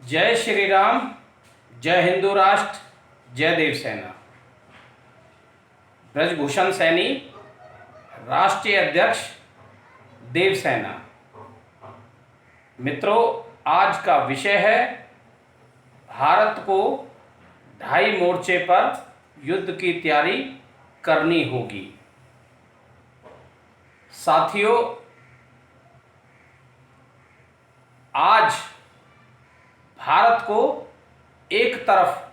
जय श्री राम, जय हिंदू राष्ट्र, जय देव सेना। ब्रजभूषण सैनी, राष्ट्रीय अध्यक्ष, देव सेना। मित्रों, आज का विषय है भारत को 2.5 मोर्चे पर युद्ध की तैयारी करनी होगी। साथियों, आज भारत को एक तरफ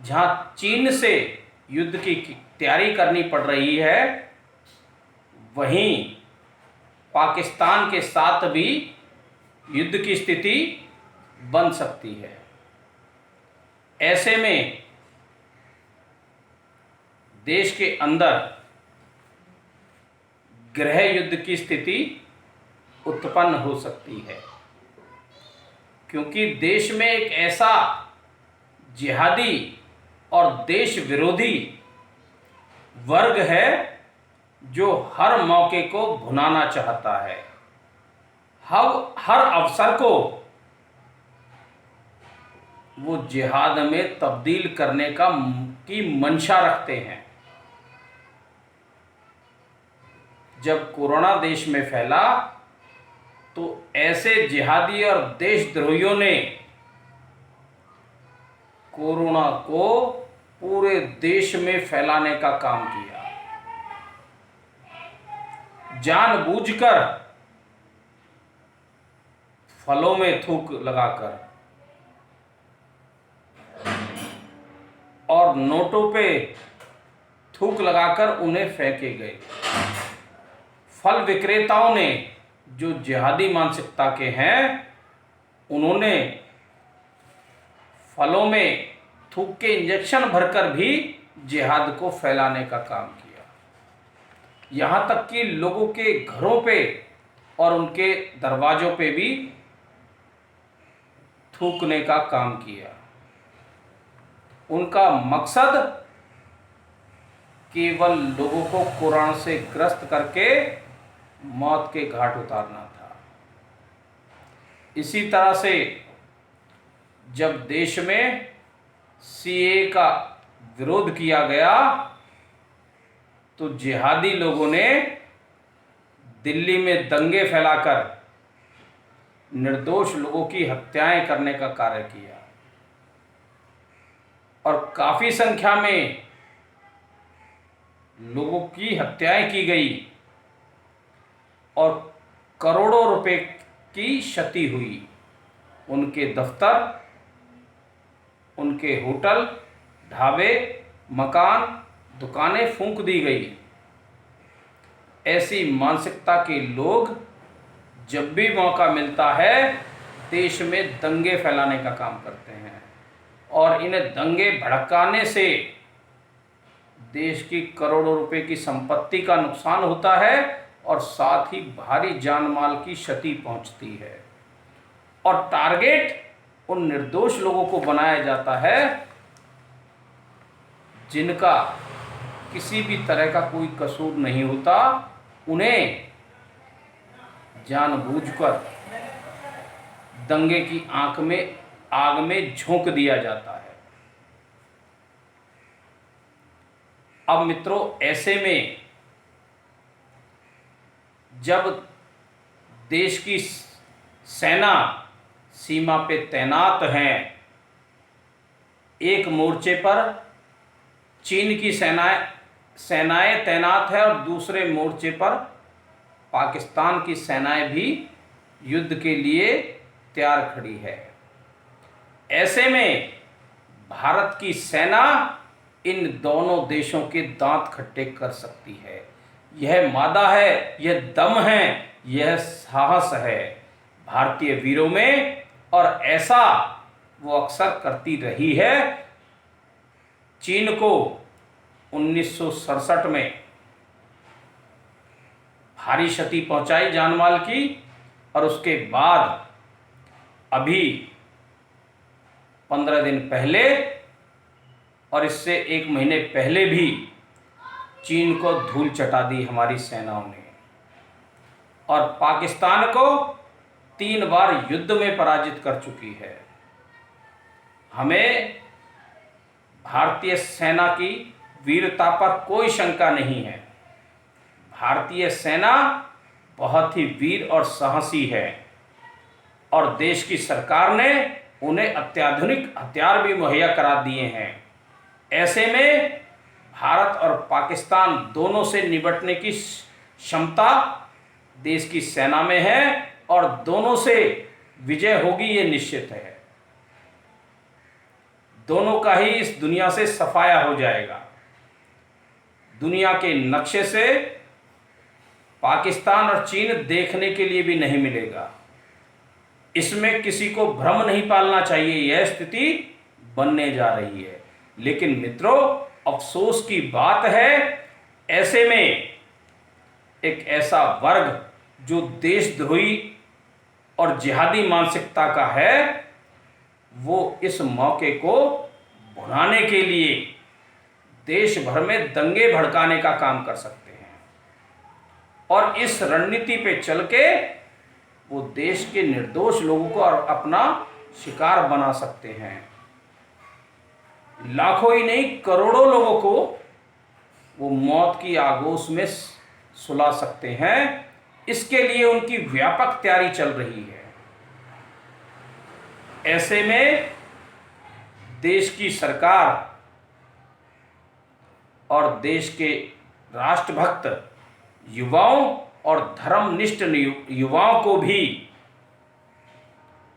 जहां चीन से युद्ध की तैयारी करनी पड़ रही है, वहीं पाकिस्तान के साथ भी युद्ध की स्थिति बन सकती है। ऐसे में देश के अंदर गृह युद्ध की स्थिति उत्पन्न हो सकती है, क्योंकि देश में एक ऐसा जिहादी और देश विरोधी वर्ग है जो हर मौके को भुनाना चाहता है, हर अवसर को वो जिहाद में तब्दील करने की मंशा रखते हैं। जब कोरोना देश में फैला तो ऐसे जिहादी और देशद्रोहियों ने कोरोना को पूरे देश में फैलाने का काम किया। जानबूझकर फलों में थूक लगाकर और नोटों पे थूक लगाकर उन्हें फेंके गए। फल विक्रेताओं ने, जो जिहादी मानसिकता के हैं, उन्होंने फलों में थूक के इंजेक्शन भरकर भी जिहाद को फैलाने का काम किया। यहाँ तक कि लोगों के घरों पे और उनके दरवाजों पे भी थूकने का काम किया। उनका मकसद केवल लोगों को कोरोना से ग्रस्त करके मौत के घाट उतारना था। इसी तरह से जब देश में सीए का विरोध किया गया तो जिहादी लोगों ने दिल्ली में दंगे फैलाकर निर्दोष लोगों की हत्याएं करने का कार्य किया और काफी संख्या में लोगों की हत्याएं की गई और करोड़ों रुपए की क्षति हुई। उनके दफ्तर, उनके होटल, ढाबे, मकान, दुकानें फूंक दी गई। ऐसी मानसिकता के लोग जब भी मौका मिलता है देश में दंगे फैलाने का काम करते हैं और इन्हें दंगे भड़काने से देश की करोड़ों रुपए की संपत्ति का नुकसान होता है और साथ ही भारी जान माल की क्षति पहुंचती है। और टारगेट उन निर्दोष लोगों को बनाया जाता है जिनका किसी भी तरह का कोई कसूर नहीं होता। उन्हें जानबूझकर दंगे की आग में झोंक दिया जाता है। अब मित्रों, ऐसे में जब देश की सेना सीमा पे तैनात है, एक मोर्चे पर चीन की सेनाएं तैनात है और दूसरे मोर्चे पर पाकिस्तान की सेनाएं भी युद्ध के लिए तैयार खड़ी है। ऐसे में भारत की सेना इन दोनों देशों के दांत खट्टे कर सकती है। यह मादा है, यह दम है, यह साहस है भारतीय वीरों में, और ऐसा वो अक्सर करती रही है। चीन को 1967 में भारी क्षति पहुंचाई जानमाल की, और उसके बाद अभी 15 दिन पहले और इससे 1 महीने पहले भी चीन को धूल चटा दी हमारी सेनाओं ने और पाकिस्तान को 3 बार युद्ध में पराजित कर चुकी है। हमें भारतीय सेना की वीरता पर कोई शंका नहीं है। भारतीय सेना बहुत ही वीर और साहसी है और देश की सरकार ने उन्हें अत्याधुनिक हथियार भी मुहैया करा दिए हैं। ऐसे में भारत और पाकिस्तान दोनों से निपटने की क्षमता देश की सेना में है और दोनों से विजय होगी, ये निश्चित है। दोनों का ही इस दुनिया से सफाया हो जाएगा। दुनिया के नक्शे से पाकिस्तान और चीन देखने के लिए भी नहीं मिलेगा। इसमें किसी को भ्रम नहीं पालना चाहिए, यह स्थिति बनने जा रही है। लेकिन मित्रों, अफसोस की बात है, ऐसे में एक ऐसा वर्ग जो देशद्रोही और जिहादी मानसिकता का है, वो इस मौके को भुनाने के लिए देश भर में दंगे भड़काने का काम कर सकते हैं और इस रणनीति पे चल के वो देश के निर्दोष लोगों को अपना शिकार बना सकते हैं। लाखों ही नहीं, करोड़ों लोगों को वो मौत की आगोश में सुला सकते हैं। इसके लिए उनकी व्यापक तैयारी चल रही है। ऐसे में देश की सरकार और देश के राष्ट्रभक्त युवाओं और धर्मनिष्ठ युवाओं को भी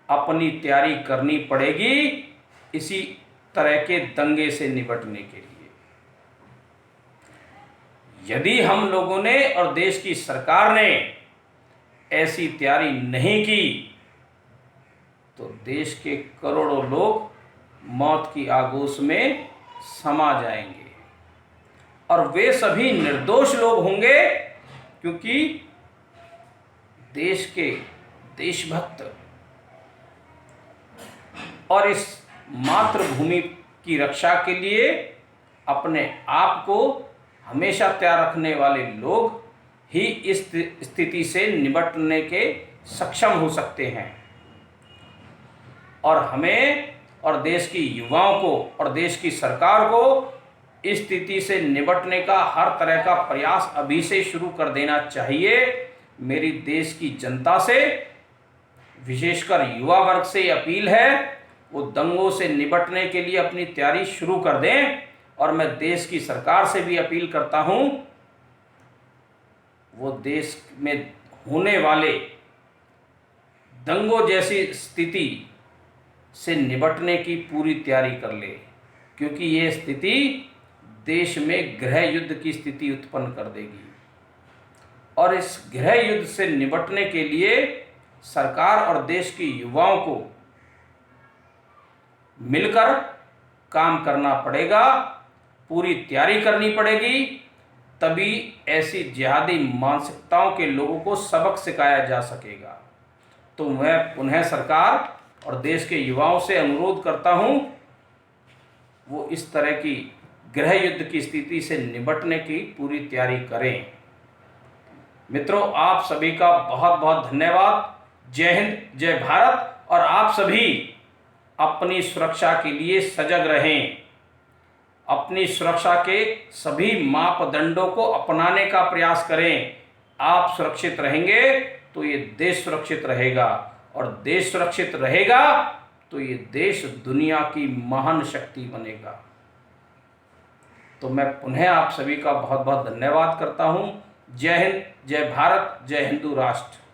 अपनी तैयारी करनी पड़ेगी इसी तरह के दंगे से निपटने के लिए। यदि हम लोगों ने और देश की सरकार ने ऐसी तैयारी नहीं की तो देश के करोड़ों लोग मौत की आगोश में समा जाएंगे और वे सभी निर्दोष लोग होंगे, क्योंकि देश के देशभक्त और इस मातृभूमि की रक्षा के लिए अपने आप को हमेशा तैयार रखने वाले लोग ही इस स्थिति से निपटने के सक्षम हो सकते हैं। और हमें और देश की युवाओं को और देश की सरकार को इस स्थिति से निपटने का हर तरह का प्रयास अभी से शुरू कर देना चाहिए। मेरी देश की जनता से, विशेषकर युवा वर्ग से अपील है, वो दंगों से निपटने के लिए अपनी तैयारी शुरू कर दें। और मैं देश की सरकार से भी अपील करता हूं, वो देश में होने वाले दंगों जैसी स्थिति से निपटने की पूरी तैयारी कर ले, क्योंकि ये स्थिति देश में गृह युद्ध की स्थिति उत्पन्न कर देगी। और इस गृह युद्ध से निपटने के लिए सरकार और देश के युवाओं को मिलकर काम करना पड़ेगा, पूरी तैयारी करनी पड़ेगी। तभी ऐसी जिहादी मानसिकताओं के लोगों को सबक सिखाया जा सकेगा। तो मैं पुनः सरकार और देश के युवाओं से अनुरोध करता हूं, वो इस तरह की गृह युद्ध की स्थिति से निपटने की पूरी तैयारी करें। मित्रों, आप सभी का बहुत बहुत धन्यवाद। जय हिंद, जय भारत। और आप सभी अपनी सुरक्षा के लिए सजग रहें। अपनी सुरक्षा के सभी मापदंडों को अपनाने का प्रयास करें। आप सुरक्षित रहेंगे तो ये देश सुरक्षित रहेगा, और देश सुरक्षित रहेगा तो ये देश दुनिया की महान शक्ति बनेगा। तो मैं पुनः आप सभी का बहुत बहुत धन्यवाद करता हूँ। जय हिंद, जय भारत, जय हिंदू राष्ट्र।